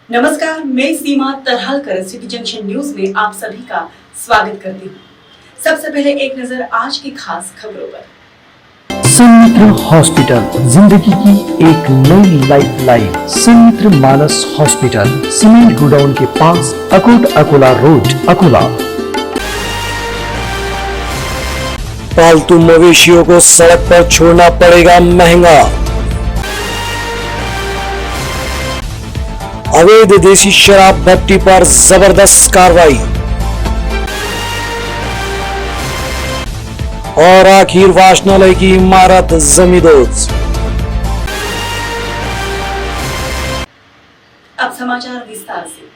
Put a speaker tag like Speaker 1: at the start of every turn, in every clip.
Speaker 1: नमस्कार, मैं सीमा तरहालकर city junction news में आप सभी का स्वागत करती हूँ। सबसे पहले एक नजर आज की खास खबरों पर।
Speaker 2: संमित्र हॉस्पिटल, जिंदगी की एक नई लाइफ लाइन। संमित्र मानस हॉस्पिटल, सीमेंट गोडाउन के पास, अकोट अकोला रोड, अकोला।
Speaker 3: पालतू मवेशियों को सड़क पर छोड़ना पड़ेगा महंगा। अवैध देसी शराब भट्टी पर जबरदस्त कार्रवाई। और आखिर वाचनालय की इमारत जमींदोज।
Speaker 1: अब समाचार विस्तार से।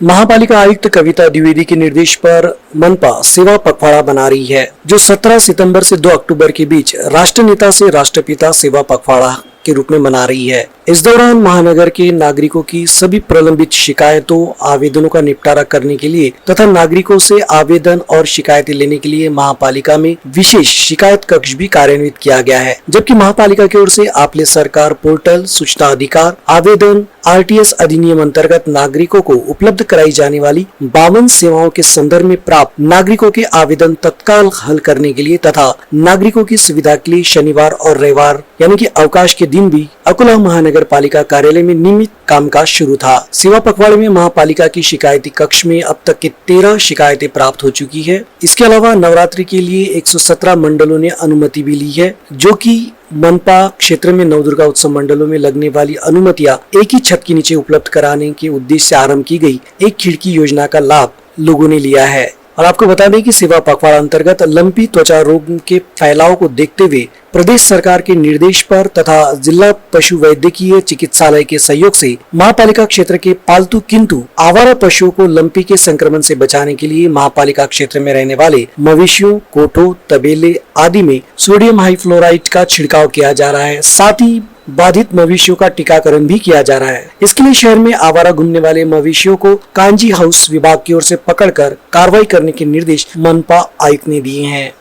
Speaker 3: महापालिका आयुक्त कविता द्विवेदी के निर्देश पर मनपा सेवा पखवाड़ा बना रही है, जो 17 सितंबर से 2 अक्टूबर के बीच राष्ट्र नेता से राष्ट्रपिता सेवा पखवाड़ा के रूप में मना रही है। इस दौरान महानगर के नागरिकों की सभी प्रलंबित शिकायतों, आवेदनों का निपटारा करने के लिए तथा नागरिकों से आवेदन और शिकायतें लेने के लिए महापालिका में विशेष शिकायत कक्ष भी कार्यान्वित किया गया है। जबकि महापालिका की ओर से आपले सरकार पोर्टल, सूचना अधिकार, आवेदन, आरटीएस अधिनियम अंतर्गत नागरिकों को उपलब्ध कराई जाने वाली 52 सेवाओं के संदर्भ में प्राप्त नागरिकों के आवेदन तत्काल हल करने के लिए तथा नागरिकों की सुविधा के लिए शनिवार और रविवार यानी कि अवकाश के दिन भी अकोला महानगर पालिका कार्यालय में नियमित कामकाज शुरू था। सेवा पखवाड़े में महापालिका की शिकायती कक्ष में अब तक के 13 शिकायतें प्राप्त हो चुकी है। इसके अलावा नवरात्रि के लिए 117 मंडलों ने अनुमति भी ली है, जो कि मनपा क्षेत्र में नवदुर्गा उत्सव मंडलों में लगने वाली अनुमतियां एक ही छत के नीचे उपलब्ध कराने के उद्देश्य से आरंभ की गई एक खिड़की योजना का लाभ लोगों ने लिया है। और आपको बता दें कि सेवा पखवाड़ा अंतर्गत लंपी त्वचा रोग के फैलाव को देखते हुए प्रदेश सरकार के निर्देश पर तथा जिला पशु वैद्यकीय चिकित्सालय के सहयोग से महापालिका क्षेत्र के पालतू किंतु आवारा पशुओं को लंपी के संक्रमण से बचाने के लिए महापालिका क्षेत्र में रहने वाले मवेशियों, कोठों, तबेले आदि में सोडियम हाइफ्लोराइड का छिड़काव किया जा रहा है। साथ ही बाधित मवेशियों का टीकाकरण भी किया जा रहा है। इसके लिए शहर में आवारा घूमने वाले मवेशियों को कांजी हाउस विभाग की ओर से पकड़कर कार्रवाई करने के निर्देश मनपा आयुक्त ने दिए हैं।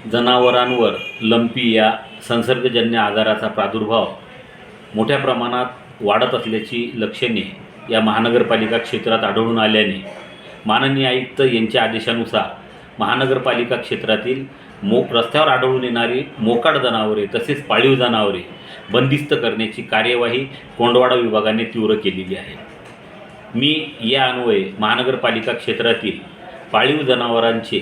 Speaker 4: जनावरांवर लंपी या संसर्गजन्य आजाराचा प्रादुर्भाव मोठ्या प्रमाणात वाढत असल्याची लक्षणे या महानगरपालिका क्षेत्रात आढळून आल्याने माननीय आयुक्त यांच्या आदेशानुसार महानगरपालिका क्षेत्रातील रस्त्यावर आढळून येणारी मोकाट जनावरे तसेच पाळीव जनावरे बंदिस्त करण्याची कार्यवाही कोंडवाडा विभागाने तीव्र केलेली आहे। मी या अन्वये महानगरपालिका क्षेत्रातील पाळीव जनावरांचे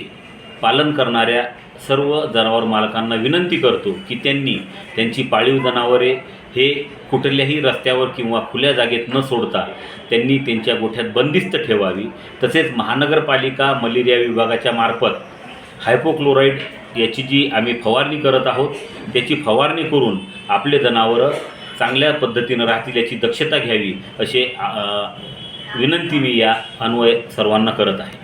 Speaker 4: पालन करणाऱ्या सर्व जनावर मालकांना विनंती करतो की त्यांनी त्यांची पाळीव जनावरे हे कुठल्याही रस्त्यावर किंवा खुल्या जागेत न सोडता त्यांनी त्यांच्या गोठ्यात बंदिस्त ठेवावी। तसेच महानगरपालिका मलेरिया विभागाच्या मार्फत हायपोक्लोराइड याची जी आम्ही फवारणी करत आहोत त्याची फवारणी करून आपले जनावरं चांगल्या पद्धतीने राहतील याची दक्षता घ्यावी असे विनंती मी या अन्वये सर्वांना करत आहे।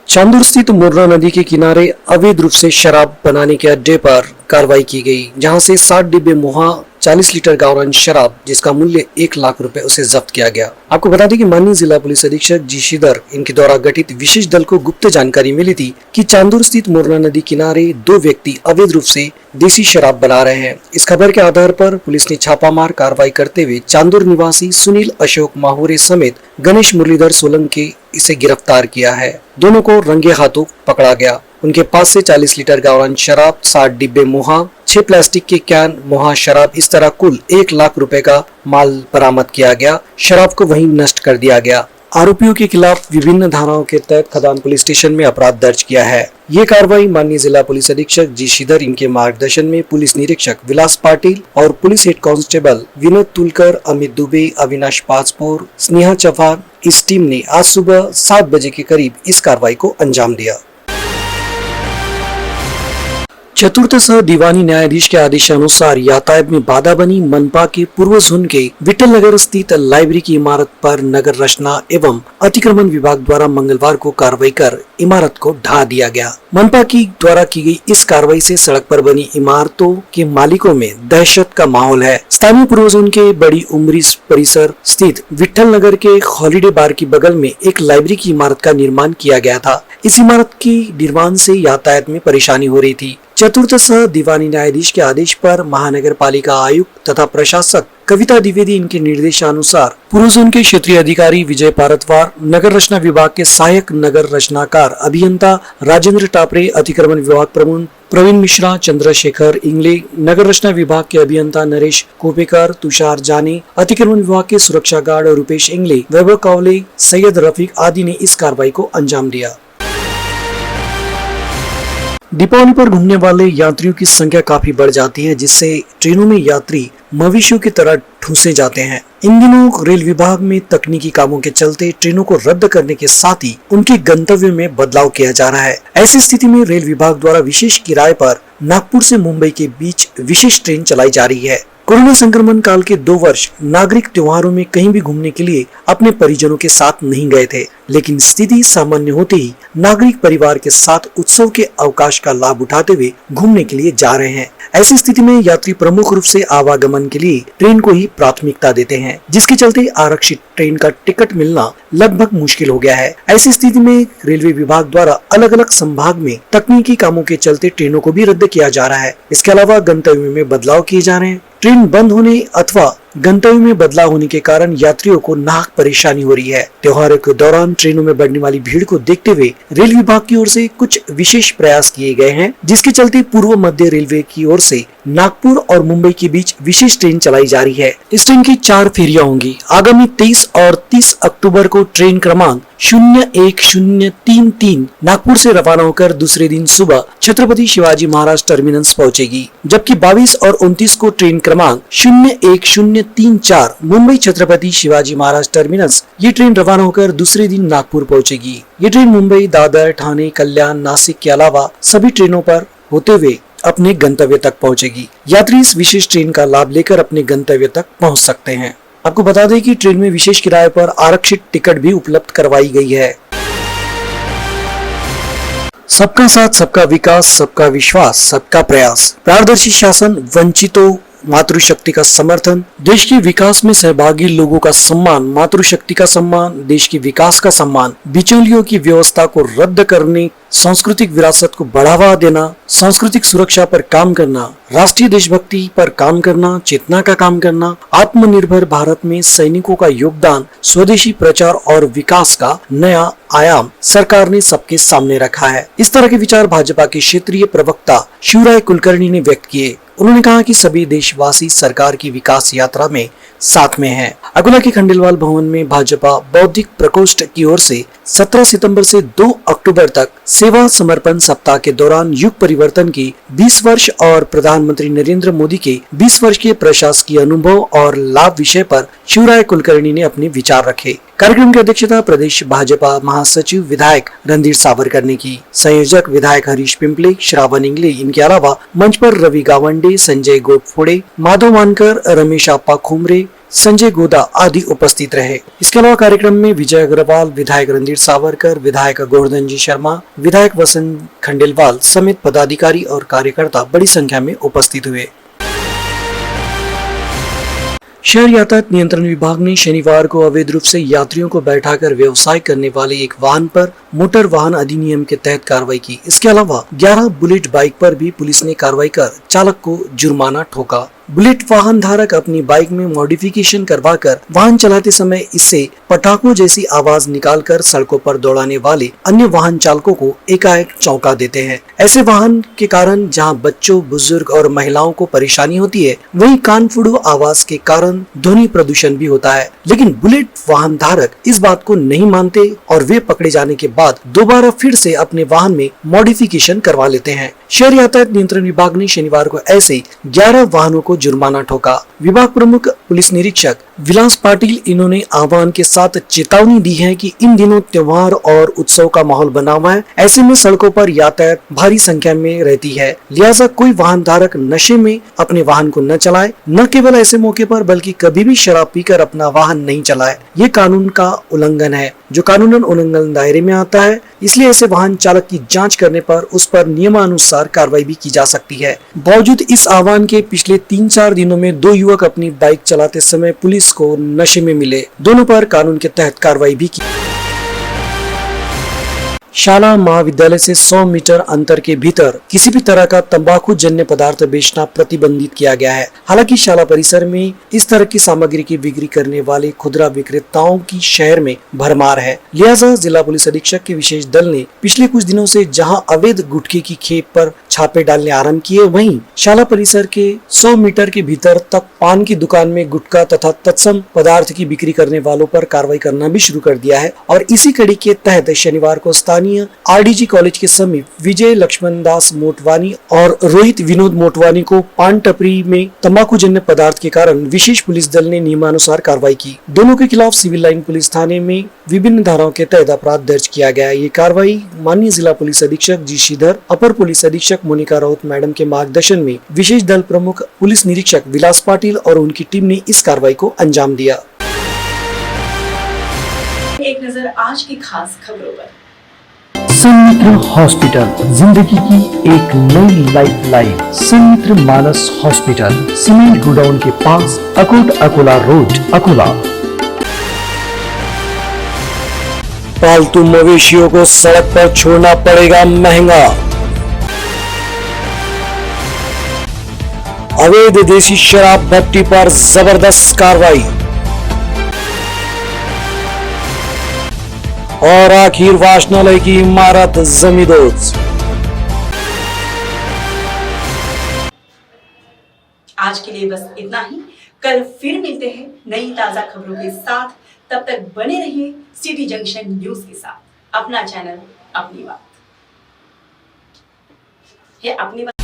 Speaker 3: चांदूर स्थित मोरना नदी के किनारे अवैध रूप से शराब बनाने के अड्डे पर कार्रवाई की गई, जहां से 60 डिब्बे मोहा 40 लीटर गावरान शराब जिसका मूल्य 1 लाख रुपए उसे जब्त किया गया। आपको बता दें कि माननीय जिला पुलिस अधीक्षक जी श्रीधर इनके द्वारा गठित विशेष दल को गुप्त जानकारी मिली थी कि चांदूर स्थित मोरना नदी किनारे 2 व्यक्ति अवैध रूप से देसी शराब बना रहे हैं। इस खबर के आधार पर पुलिस ने छापामार कार्रवाई करते हुए चांदूर निवासी सुनील अशोक माहुरे समेत गणेश मुरलीधर सोलंकी इसे गिरफ्तार किया है। दोनों को रंगे हाथों पकड़ा गया। उनके पास से 40 लीटर गावरान शराब, 60 डिब्बे मोहा, 6 प्लास्टिक के कैन मोहा शराब, इस तरह कुल 1 लाख रुपए का माल बरामद किया गया। शराब को वहीं नष्ट कर दिया गया। आरोपियों के खिलाफ विभिन्न धाराओं के तहत खदान पुलिस स्टेशन में अपराध दर्ज किया है। ये कार्रवाई माननीय जिला पुलिस अधीक्षक जी श्रीधर इनके मार्गदर्शन में पुलिस निरीक्षक विलास पाटिल और police head constable Vinod Tulkar, Amit Dubey, Avinash Paspor, Sneha Chauhan इस टीम ने आज सुबह 7 बजे के करीब इस कार्रवाई को अंजाम दिया। चतुर्थ सह दीवानी न्यायाधीश के आदेशानुसार यातायात में बाधा बनी मनपा के पूर्व जोन के विठल नगर स्थित लाइब्रेरी की इमारत पर नगर रचना एवं अतिक्रमण विभाग द्वारा मंगलवार को कार्रवाई कर इमारत को ढा दिया गया। मनपा की द्वारा की गई इस कार्रवाई से सड़क पर बनी इमारतों के मालिकों में दहशत का माहौल है। स्थानीय पूर्व जोन के बड़ी उमरी परिसर स्थित विठल नगर के हॉलीडे बार की बगल में एक लाइब्रेरी की इमारत का निर्माण किया गया था। इस इमारत की निर्माण से यातायात में परेशानी हो रही थी। चतुर्थ सह दीवानी न्यायाधीश के आदेश पर महानगर पालिका आयुक्त तथा प्रशासक कविता द्विवेदी इनके निर्देशानुसार पूर्व जोन के क्षेत्रीय अधिकारी विजय पारतवार, नगर रचना विभाग के सहायक नगर रचनाकार अभियंता राजेंद्र टापरे, अतिक्रमण विभाग प्रमुख प्रवीण मिश्रा, चंद्रशेखर इंगले, नगर रचना विभाग के अभियंता नरेश कोपेकर, तुषार जानी, अतिक्रमण विभाग के सुरक्षा गार्ड रुपेश इंगले, वैभव कावले, सैयद रफीक आदि ने इस कार्रवाई को अंजाम दिया। दीपावली पर घूमने वाले यात्रियों की संख्या काफी बढ़ जाती है, जिससे ट्रेनों में यात्री मवेशियों की तरह ठूसे जाते हैं। इन दिनों रेल विभाग में तकनीकी कामों के चलते ट्रेनों को रद्द करने के साथ ही उनके गंतव्य में बदलाव किया जा रहा है। ऐसी स्थिति में रेल विभाग द्वारा विशेष किराए पर नागपुर से मुंबई के बीच विशेष ट्रेन चलाई जा रही है। कोरोना संक्रमण काल के 2 वर्ष नागरिक त्योहारों में कहीं भी घूमने के लिए अपने परिजनों के साथ नहीं गए थे, लेकिन स्थिति सामान्य होते ही नागरिक परिवार के साथ उत्सव के अवकाश का लाभ उठाते हुए घूमने के लिए जा रहे हैं। ऐसी स्थिति में यात्री प्रमुख रूप से आवागमन के लिए ट्रेन को ही प्राथमिकता देते हैं, जिसके चलते आरक्षित ट्रेन का टिकट मिलना लगभग मुश्किल हो गया है। ऐसी स्थिति में रेलवे विभाग द्वारा अलग अलग संभाग में तकनीकी कामों के चलते ट्रेनों को भी रद्द किया जा रहा है। इसके अलावा गंतव्य में बदलाव किए जा रहे हैं। ट्रेन बंद होने अथवा गंतव्य में बदलाव होने के कारण यात्रियों को नाहक परेशानी हो रही है। त्योहारों के दौरान ट्रेनों में बढ़ने वाली भीड़ को देखते हुए रेल विभाग की ओर से कुछ विशेष प्रयास किए गए हैं, जिसके चलते पूर्व मध्य रेलवे की ओर से नागपुर और मुंबई के बीच विशेष ट्रेन चलाई जा रही है। इस ट्रेन की 4 फेरियां होंगी। आगामी 23 और 30 अक्टूबर को ट्रेन क्रमांक 01033 नागपुर से रवाना होकर दूसरे दिन सुबह छत्रपति शिवाजी महाराज टर्मिनस पहुंचेगी, जबकि 22 और 29 को ट्रेन क्रमांक 01034 मुंबई छत्रपति शिवाजी महाराज टर्मिनस ये ट्रेन रवाना होकर दूसरे दिन नागपुर पहुंचेगी। ये ट्रेन मुंबई, दादर, ठाणे, कल्याण, नासिक के अलावा सभी ट्रेनों पर होते हुए अपने गंतव्य तक पहुंचेगी। यात्री इस विशेष ट्रेन का लाभ लेकर अपने गंतव्य तक पहुंच सकते हैं। आपको बता दें कि ट्रेन में विशेष किराए पर आरक्षित टिकट भी उपलब्ध करवाई गई है। सबका साथ, सबका विकास, सबका विश्वास, सबका प्रयास, पारदर्शी शासन, वंचितों मातृशक्ति का समर्थन, देश के विकास में सहभागी लोगों का सम्मान, मातृशक्ति का सम्मान, देश के विकास का सम्मान, बिचौलियों की व्यवस्था को रद्द करने, सांस्कृतिक विरासत को बढ़ावा देना, सांस्कृतिक सुरक्षा पर काम करना, राष्ट्रीय देशभक्ति पर काम करना, चेतना का काम करना, आत्मनिर्भर भारत में सैनिकों का योगदान, स्वदेशी प्रचार और विकास का नया आयाम सरकार ने सबके सामने रखा है। इस तरह के विचार भाजपा के क्षेत्रीय प्रवक्ता शिवराय कुलकर्णी ने व्यक्त किए। उन्होंने कहा कि सभी देशवासी सरकार की विकास यात्रा में साथ में हैं। अकोला के खंडेलवाल भवन में भाजपा बौद्धिक प्रकोष्ठ की ओर से 17 सितंबर से 2 अक्टूबर तक सेवा समर्पण सप्ताह के दौरान युग परिवर्तन की 20 वर्ष और प्रधानमंत्री नरेंद्र मोदी के 20 वर्ष के प्रशासकीय अनुभव और लाभ विषय पर शिवराय कुलकर्णी ने अपने विचार रखे। कार्यक्रम की अध्यक्षता प्रदेश भाजपा महासचिव विधायक रणधीर सावरकर ने की। संयोजक विधायक हरीश पिंपले, श्रावण इंगले, इनके अलावा मंच पर रवि गावंडे, संजय गोडफोड़े, माधव मानकर, रमेश आपा खुमरे, संजय गोदा आदि उपस्थित रहे। इसके अलावा कार्यक्रम में विजय अग्रवाल, विधायक रणधीर सावरकर, विधायक गोवर्धन जी शर्मा, विधायक वसंत खंडेलवाल समेत पदाधिकारी और कार्यकर्ता बड़ी संख्या में उपस्थित हुए। शहर यातायात नियंत्रण विभाग ने शनिवार को अवैध रूप से यात्रियों को बैठाकर व्यवसाय करने वाले एक वाहन पर मोटर वाहन अधिनियम के तहत कार्रवाई की। इसके अलावा 11 बुलेट बाइक पर भी पुलिस ने कार्रवाई कर चालक को जुर्माना ठोका। बुलेट वाहन धारक अपनी बाइक में मॉडिफिकेशन करवाकर वाहन चलाते समय इससे पटाखों जैसी आवाज निकालकर सड़कों पर दौड़ाने वाले अन्य वाहन चालकों को एकाएक चौंका देते हैं। ऐसे वाहन के कारण जहां बच्चों, बुजुर्ग और महिलाओं को परेशानी होती है, वहीं कानफुड़ू आवाज के कारण ध्वनि प्रदूषण भी होता है। लेकिन बुलेट वाहन धारक इस बात को नहीं मानते और वे पकड़े जाने के बाद दोबारा फिर से अपने वाहन में मॉडिफिकेशन करवा लेते हैं। शहर यातायात नियंत्रण विभाग ने शनिवार को ऐसे 11 वाहनों को जुर्माना ठोका। विभाग प्रमुख पुलिस निरीक्षक विलास पाटिल इन्होंने आह्वान के साथ चेतावनी दी है कि इन दिनों त्योहार और उत्सव का माहौल बना हुआ है। ऐसे में सड़कों पर यातायात भारी संख्या में रहती है, लिहाजा कोई वाहन धारक नशे में अपने वाहन को न चलाए। न केवल ऐसे मौके पर बल्कि कभी भी शराब पीकर अपना वाहन नहीं चलाए। ये कानून का उल्लंघन है, जो कानूनन उल्लंघन दायरे में आता है। इसलिए ऐसे वाहन चालक की जांच करने पर उस पर नियमानुसार कार्रवाई भी की जा सकती है। बावजूद इस आह्वान के पिछले 3-4 दिनों में 2 युवक अपनी बाइक चलाते समय पुलिस को नशे में मिले। दोनों पर कानून के तहत कार्रवाई भी की। शाला महाविद्यालय से 100 मीटर अंतर के भीतर किसी भी तरह का तंबाकू जन्य पदार्थ बेचना प्रतिबंधित किया गया है। हालांकि शाला परिसर में इस तरह की सामग्री की बिक्री करने वाले खुदरा विक्रेताओं की शहर में भरमार है। लिहाजा जिला पुलिस अधीक्षक के विशेष दल ने पिछले कुछ दिनों से जहां अवैध गुटखे की खेप पर छापे डालने आरंभ किए, वहीं शाला परिसर के 100 मीटर के भीतर तक पान की दुकान में गुटखा तथा तत्सम पदार्थ की बिक्री करने वालों पर कार्रवाई करना भी शुरू कर दिया है। और इसी कड़ी के तहत शनिवार को स्थानीय आरडीजी कॉलेज के समीप विजय लक्ष्मण दास मोटवानी और रोहित विनोद मोटवानी को पान टपरी में तंबाकू जन्य पदार्थ के कारण विशेष पुलिस दल ने नियमानुसार कार्रवाई की। दोनों के खिलाफ सिविल लाइन पुलिस थाने में विभिन्न धाराओं के तहत अपराध दर्ज किया गया। ये कार्रवाई माननीय जिला पुलिस अधीक्षक जी श्रीधर, अपर पुलिस अधीक्षक मोनिका राउत मैडम के मार्गदर्शन में विशेष दल प्रमुख पुलिस निरीक्षक विलास पाटिल और उनकी टीम ने इस कार्रवाई को अंजाम दिया।
Speaker 1: एक नजर आज की खास खबरों पर।
Speaker 2: संमित्र हॉस्पिटल, जिंदगी की एक नई लाइफ लाइन। संमित्र मानस हॉस्पिटल, सीमेंट गोडाउन के पास, अकोट अकोला रोड, अकोला।
Speaker 3: पालतू मवेशियों को सड़क पर छोड़ना पड़ेगा महंगा। अवैध देसी शराब भट्टी पर जबरदस्त कार्रवाई। और आखिर वाचनालय की इमारत जमींदोज।
Speaker 1: आज के लिए बस इतना ही। कल फिर मिलते हैं नई ताजा खबरों के साथ। तब तक बने रहिए सिटी जंक्शन न्यूज के साथ। अपना चैनल, अपनी बात। ये अपनी बात।